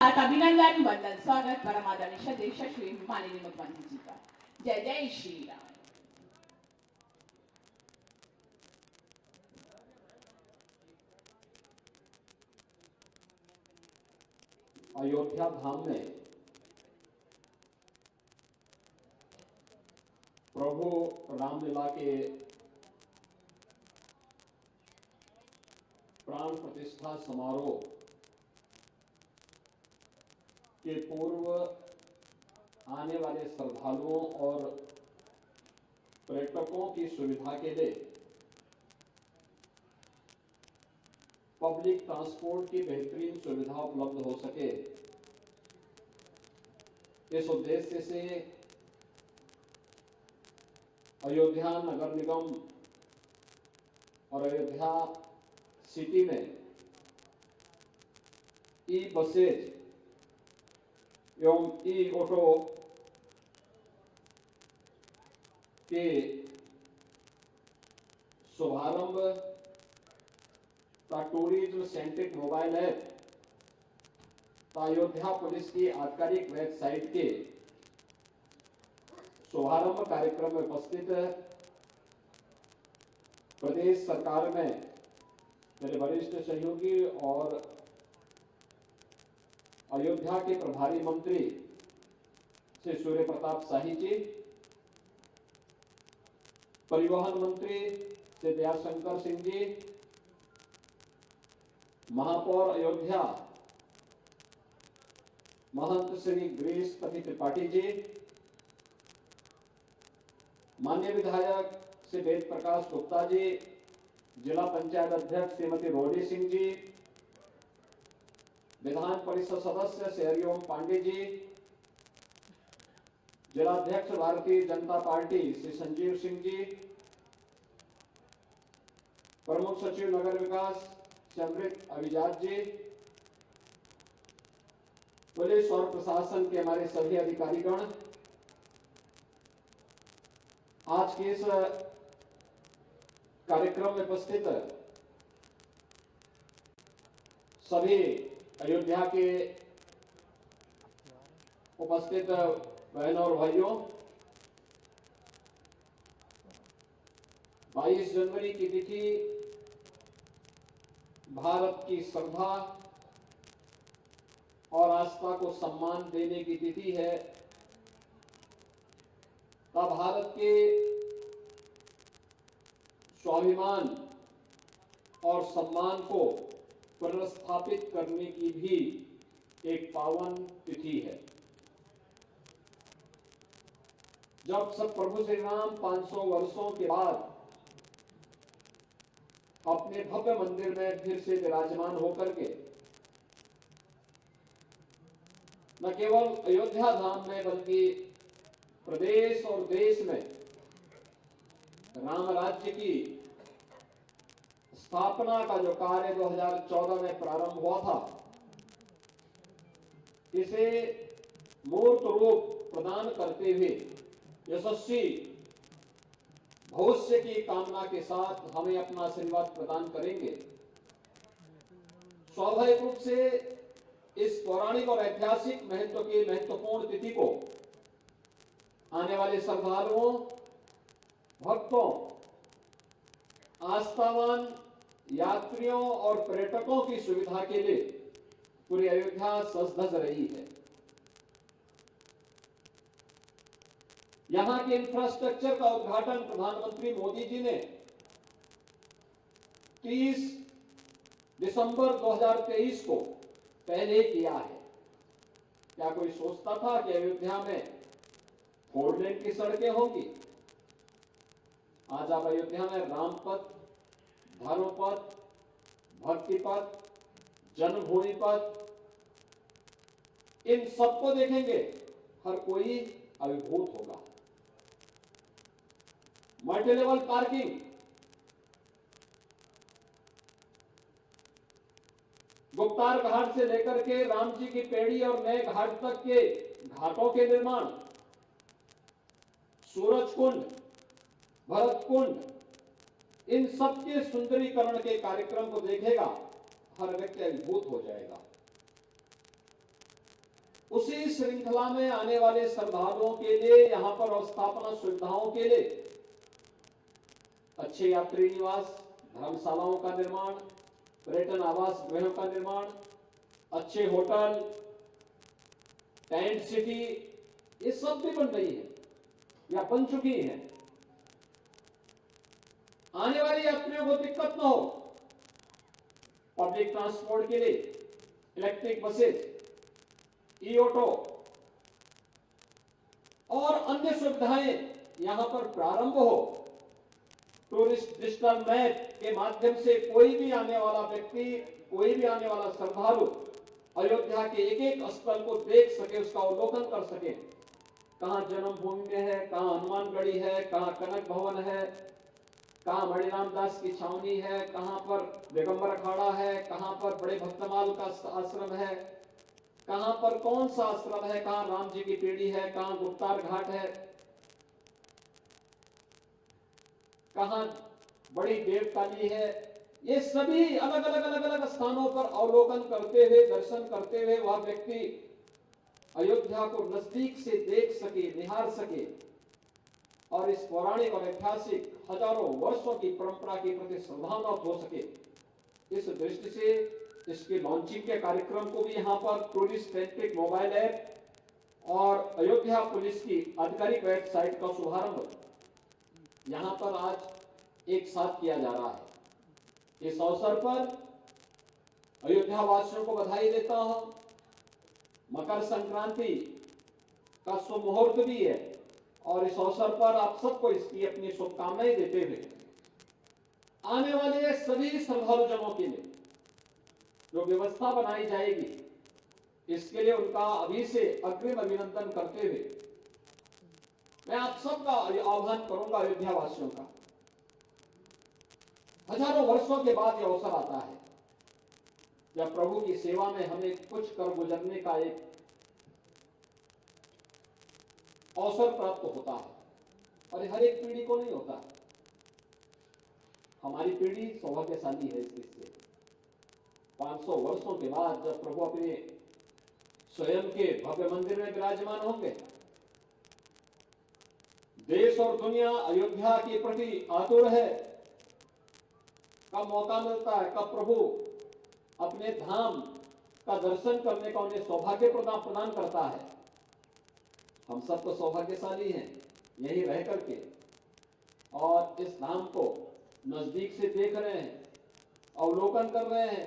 अभिनंदन वंदन स्वागत परमादरणीय श्रद्धेय श्री माननीय मुख्यमंत्री जी का। जय जय श्री राम। अयोध्या धाम में प्रभु रामलीला के प्राण प्रतिष्ठा समारोह के पूर्व आने वाले श्रद्धालुओं और पर्यटकों की सुविधा के लिए पब्लिक ट्रांसपोर्ट की बेहतरीन सुविधा उपलब्ध हो सके, इस उद्देश्य से अयोध्या नगर निगम और अयोध्या सिटी में ई बसेज एवं ई ऑटो के शुभारंभ tourism centric mobile app Ayodhya police की आधिकारिक वेबसाइट के शुभारंभ कार्यक्रम में उपस्थित प्रदेश सरकार में मेरे वरिष्ठ सहयोगी और अयोध्या के प्रभारी मंत्री श्री सूर्य प्रताप शाही जी, परिवहन मंत्री श्री दयाशंकर सिंह जी, महापौर अयोध्या महंत श्री गिरीशपति त्रिपाठी जी, माननीय विधायक श्री वेद प्रकाश गुप्ता जी, जिला पंचायत अध्यक्ष श्रीमती रोडी सिंह जी, विधान परिषद सदस्य श्री हरिओम पांडे जी, जिलाध्यक्ष भारतीय जनता पार्टी श्री संजीव सिंह जी, प्रमुख सचिव नगर विकास श्री अमृत अभिजात जी, पुलिस और प्रशासन के हमारे सभी अधिकारीगण, आज के इस कार्यक्रम में उपस्थित सभी अयोध्या के उपस्थित बहनों और भाइयों, 22 जनवरी की तिथि भारत की श्रद्धा और आस्था को सम्मान देने की तिथि है। तब भारत के स्वाभिमान और सम्मान को पुनर्स्थापित करने की भी एक पावन तिथि है। जब सब प्रभु श्री राम 500 वर्षों के बाद अपने भव्य मंदिर में फिर से विराजमान होकर के न केवल अयोध्या धाम में बल्कि प्रदेश और देश में राम राज्य की स्थापना का जो कार्य 2014 में प्रारंभ हुआ था, इसे मूर्त रूप प्रदान करते हुए यशस्वी भविष्य की कामना के साथ हमें अपना आशीर्वाद प्रदान करेंगे। स्वाभाविक रूप से इस पौराणिक और ऐतिहासिक महत्व की महत्वपूर्ण तिथि को आने वाले श्रद्धालुओं, भक्तों, आस्थावान यात्रियों और पर्यटकों की सुविधा के लिए पूरी अयोध्या सज-धज रही है। यहां के इंफ्रास्ट्रक्चर का उद्घाटन प्रधानमंत्री मोदी जी ने 30 दिसंबर 2023 को पहले किया है। क्या कोई सोचता था कि अयोध्या में 4 लेन की सड़कें होंगी? आज आप अयोध्या में रामपथ, धर्मपथ, भक्तिपथ, जन्मभूमि पथ, इन सबको देखेंगे, हर कोई अभिभूत होगा। Multi level parking, Guptar Ghat से लेकर के राम जी की पेड़ी और नए घाट तक के घाटों के निर्माण, सूरज कुंड, भरत कुंड, इन सबके सुंदरीकरण के कार्यक्रम को देखेगा, हर व्यक्ति अभिभूत हो जाएगा। उसी श्रृंखला में आने वाले श्रद्धालुओं के लिए यहां पर अवस्थापना सुविधाओं के लिए अच्छे यात्री निवास, धर्मशालाओं का निर्माण, पर्यटन आवास गृहों का निर्माण, अच्छे होटल, टेंट सिटी, ये सब भी बन रही है या बन चुकी है। आने वाले यात्रियों को दिक्कत न हो, पब्लिक ट्रांसपोर्ट के लिए इलेक्ट्रिक बसेज, ई ऑटो और अन्य सुविधाएं यहां पर प्रारंभ हो। टूरिस्ट डिजिटल मैप के माध्यम से कोई भी आने वाला व्यक्ति, कोई भी आने वाला श्रद्धालु अयोध्या के एक एक स्थल को देख सके, उसका अवलोकन कर सके। कहां जन्मभूमि में है, कहां हनुमानगढ़ी है, कहां कनक भवन है, कहां मणिराम दास की छावनी है, कहां पर दिगंबर अखाड़ा है, कहां पर बड़े भक्तमाल का आश्रम है, कहां पर कौन सा आश्रम है, कहां राम जी की पीढ़ी है, कहां गुप्तार घाट है, कहां बड़ी देवकाली है। ये सभी अलग अलग स्थानों पर अवलोकन करते हुए, दर्शन करते हुए वह व्यक्ति अयोध्या को नजदीक से देख सके, निहार सके और इस पौराणिक और ऐतिहासिक हजारों वर्षों की परंपरा के प्रति श्रद्धांवित हो सके। इस दृष्टि से इसके लॉन्चिंग के कार्यक्रम को भी यहां पर टूरिस्ट सेंट्रिक मोबाइल ऐप और अयोध्या पुलिस की आधिकारिक वेबसाइट का शुभारंभ यहां पर आज एक साथ किया जा रहा है। इस अवसर पर अयोध्या वासियों को बधाई देता हूं। मकर संक्रांति का शुभ मुहूर्त भी है और इस अवसर पर आप सबको इसकी अपनी शुभकामनाएं देते हुए आने वाले सभी श्रद्धालुजनों के लिए जो व्यवस्था बनाई जाएगी, इसके लिए उनका अभी से अग्रिम अभिनंदन करते हुए मैं आप सबका आह्वान करूंगा, अयोध्या वासियों का। हजारों वर्षों के बाद यह अवसर आता है जब प्रभु की सेवा में हमें कुछ कर गुजरने का एक अवसर प्राप्त होता है और हर एक पीढ़ी को नहीं होता। हमारी पीढ़ी सौभाग्यशाली है इससे। 500 वर्षों के बाद जब प्रभु अपने स्वयं के भव्य मंदिर में विराजमान होंगे, देश और दुनिया अयोध्या के प्रति आतुर है। कब मौका मिलता है, कब प्रभु अपने धाम का दर्शन करने का उन्हें सौभाग्य प्रदान करता है। हम सब तो सौभाग्यशाली हैं यही रह करके और इस धाम को नजदीक से देख रहे हैं, अवलोकन कर रहे हैं।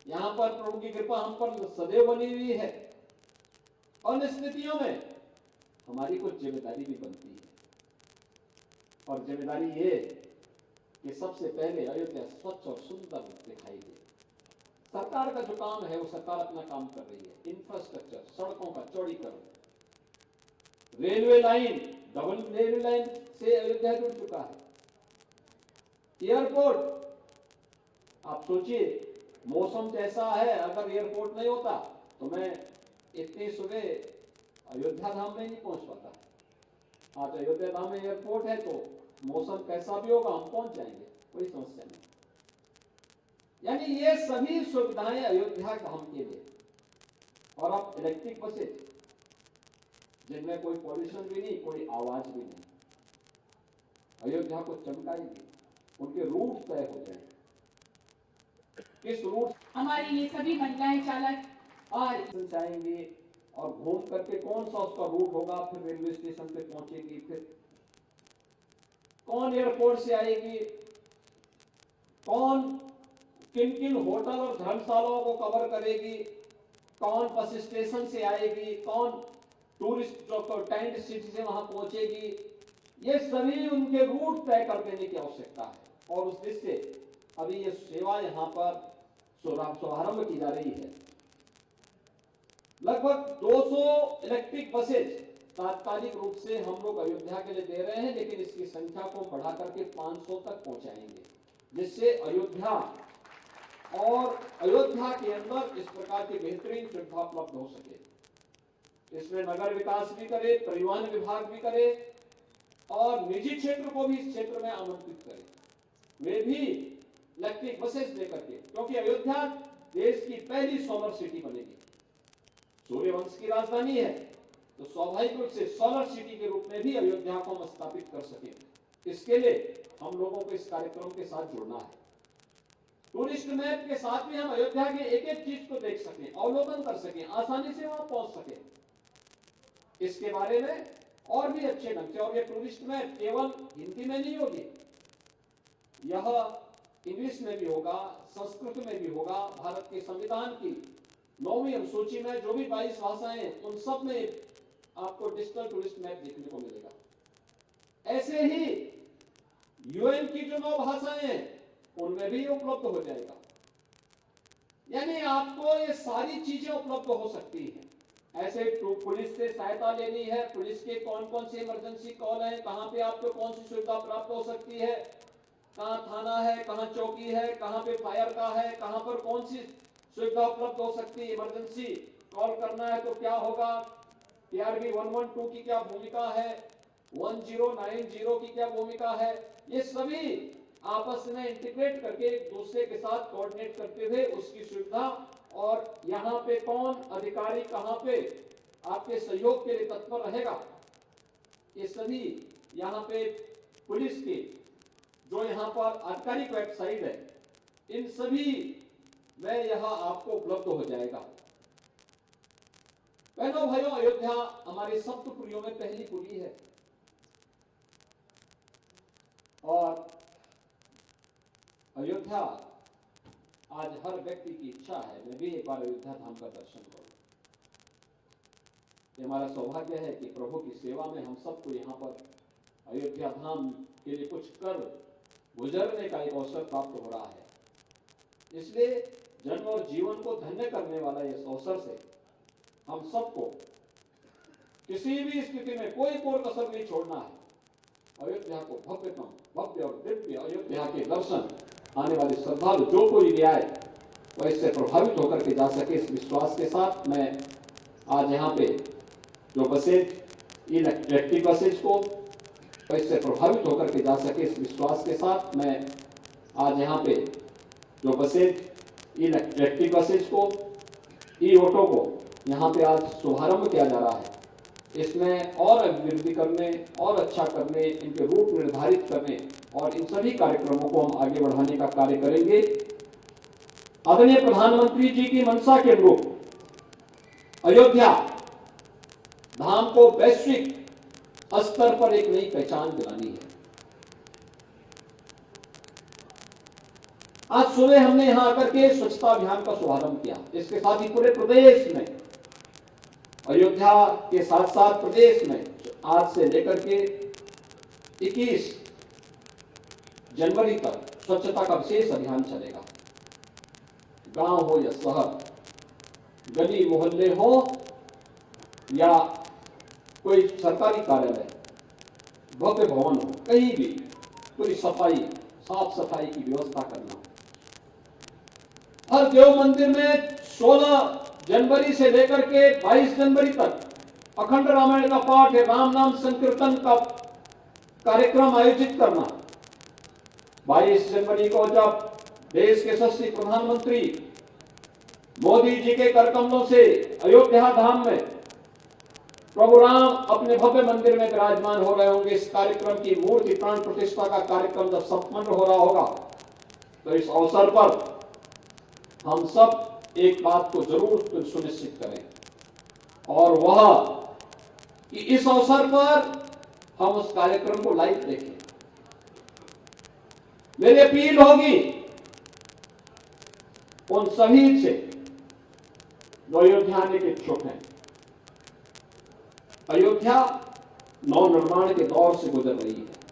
यहां पर प्रभु की कृपा हम पर सदैव बनी हुई है और इन स्थितियों में हमारी कुछ जिम्मेदारी भी बनती है और जिम्मेदारी ये कि सबसे पहले अयोध्या स्वच्छ और सुंदर दिखाई दे। सरकार का जो काम है वो सरकार अपना काम कर रही है। इंफ्रास्ट्रक्चर, सड़कों का चौड़ीकरण, railway line, double railway line से अयोध्या जुड़ चुका है। एयरपोर्ट, आप सोचिए मौसम कैसा है, अगर एयरपोर्ट नहीं होता तो मैं इतनी सुबह अयोध्या धाम में नहीं पहुंच पाता। आज अयोध्या धाम में एयरपोर्ट है तो मौसम कैसा भी होगा हम पहुंच जाएंगे, कोई समस्या नहीं। यानी ये सभी सुविधाएं अयोध्या धाम के लिए। और अब इलेक्ट्रिक बसेज जिनमें कोई पॉल्यूशन भी नहीं, कोई आवाज भी नहीं, अयोध्या को चमकाएगी। उनके रूट तय हो जाएंगे, किस रूट हमारी ये सभी महिलाएं चालक और जाएंगे और घूम करके कौन सा उसका रूट होगा, फिर रेलवे स्टेशन पे पहुंचेगी, फिर कौन एयरपोर्ट से आएगी, कौन किन किन होटल और धर्मशालाओं को कवर करेगी, कौन बस स्टेशन से आएगी, कौन टूरिस्ट टेंट सिटी से वहां पहुंचेगी। ये सभी उनके रूट तय कर देने की आवश्यकता है और उस दृष्टि से अभी ये सेवा यहां पर शुभारंभ की जा रही है। लगभग 200 इलेक्ट्रिक बसेज तात्कालिक रूप से हम लोग अयोध्या के लिए दे रहे हैं, लेकिन इसकी संख्या को बढ़ा करके 500 तक पहुंचाएंगे, जिससे अयोध्या और अयोध्या के अंदर इस प्रकार की बेहतरीन सुविधा उपलब्ध हो सके। इसमें नगर विकास भी करे, परिवहन विभाग भी करे और निजी क्षेत्र को भी इस क्षेत्र में आमंत्रित करे, वे भी इलेक्ट्रिक बसेज लेकर के, क्योंकि अयोध्या देश की पहली सोलर सिटी बनेगी। सूर्यवंश की राजधानी है, तो स्वाभाविक रूप से सोलर सिटी के रूप में भी अयोध्या को हम स्थापित कर सकें। इसके लिए हम लोगों को इस कार्यक्रम के साथ जुड़ना है। टूरिस्ट मैप के साथ में हम अयोध्या के एक एक चीज को देख सकें, अवलोकन कर सकें, आसानी से वहां पहुंच सकें। इसके बारे में और भी अच्छे ढंग से, और ये टूरिस्ट मैप केवल हिंदी में नहीं होगी, यह इंग्लिश में भी होगा, संस्कृत में भी होगा। भारत के संविधान की 9वीं अनुसूची में जो भी 22 भाषाएं, उन सब में आपको डिजिटल टूरिस्ट मैप देखने को मिलेगा। ऐसे ही यूएन की जो 9 भाषाएं हैं, उनमें भी उपलब्ध हो जाएगा। यानी आपको ये सारी चीजें उपलब्ध हो सकती हैं। ऐसे पुलिस से सहायता लेनी है, पुलिस के कौन कौन सी इमरजेंसी कॉल है, कहां पे आपको कौन सी सुविधा प्राप्त हो सकती है, कहां थाना है, कहां चौकी है, कहां पे फायर का है, कहां पर कौन सी सुविधा उपलब्ध हो सकती है, इमरजेंसी कॉल करना है तो क्या होगा, टीआरबी 112 की क्या भूमिका है, 1090 की क्या भूमिका है, ये सभी आपस में इंटीग्रेट करके एक दूसरे के साथ कोऑर्डिनेट करते हुए उसकी सुविधा, और यहाँ पे कौन अधिकारी कहाँ पे आपके सहयोग के लिए तत्पर रहेगा, ये सभी यहाँ पे पुलिस की जो यहाँ पर आधिकारिक वेबसाइट है, इन सभी में यह आपको उपलब्ध हो जाएगा। बहनों भाइयों, अयोध्या हमारे सप्तपुरियों में पहली पुरी है, और अयोध्या आज हर व्यक्ति की इच्छा है मैं भी एक बार अयोध्या धाम का दर्शन करूं। ये हमारा सौभाग्य है कि प्रभु की सेवा में हम सबको यहाँ पर अयोध्या धाम के लिए कुछ कर गुजरने का एक अवसर प्राप्त हो रहा है। इसलिए जन्म और जीवन को धन्य करने वाला इस अवसर से हम सबको किसी भी स्थिति में कोई कोर कसर नहीं छोड़ना है। अयोध्या को भव्य और दिव्य अयोध्या के दर्शन आने वाले श्रद्धालु जो कोई भी आए वह इससे प्रभावित होकर के जा सके, इस विश्वास के साथ मैं आज यहाँ पे जो बसेज, इलेक्ट्रिक बसेज को वह इससे प्रभावित होकर के जा सके, इस विश्वास के साथ मैं आज यहाँ पे जो बसेज, इलेक्ट्रिक बसेज को, ई ऑटो को यहाँ पे आज शुभारंभ किया जा रहा है। इसमें और अभिवृद्धि करने और अच्छा करने, इनके रूप निर्धारित करने और इन सभी कार्यक्रमों को हम आगे बढ़ाने का कार्य करेंगे। आदरणीय प्रधानमंत्री जी की मंशा के अनुरूप अयोध्या धाम को वैश्विक स्तर पर एक नई पहचान दिलानी है। आज सुबह हमने यहां आकर के स्वच्छता अभियान का शुभारंभ किया। इसके साथ ही पूरे प्रदेश में, अयोध्या के साथ साथ प्रदेश में आज से लेकर के 21 जनवरी तक स्वच्छता का विशेष अभियान चलेगा। गांव हो या शहर, गली मोहल्ले हो या कोई सरकारी कार्यालय, भव्य भवन हो, कहीं भी पूरी सफाई, साफ सफाई की व्यवस्था करना। हर देव मंदिर में 16 जनवरी से लेकर के 22 जनवरी तक अखंड रामायण का पाठ है, राम नाम संकीर्तन का कार्यक्रम आयोजित करना। 22 जनवरी को जब देश के यशस्वी प्रधानमंत्री मोदी जी के करकमलों से अयोध्या धाम में प्रभु राम अपने भव्य मंदिर में विराजमान हो रहे होंगे, इस कार्यक्रम की मूर्ति प्राण प्रतिष्ठा का कार्यक्रम जब संपन्न हो रहा होगा, तो इस अवसर पर हम सब एक बात को जरूर सुनिश्चित करें, और वह कि इस अवसर पर हम उस कार्यक्रम को लाइव देखें। मेरी अपील होगी उन सभी से जो अयोध्या आने के इच्छुक हैं। अयोध्या नव निर्माण के दौर से गुजर रही है।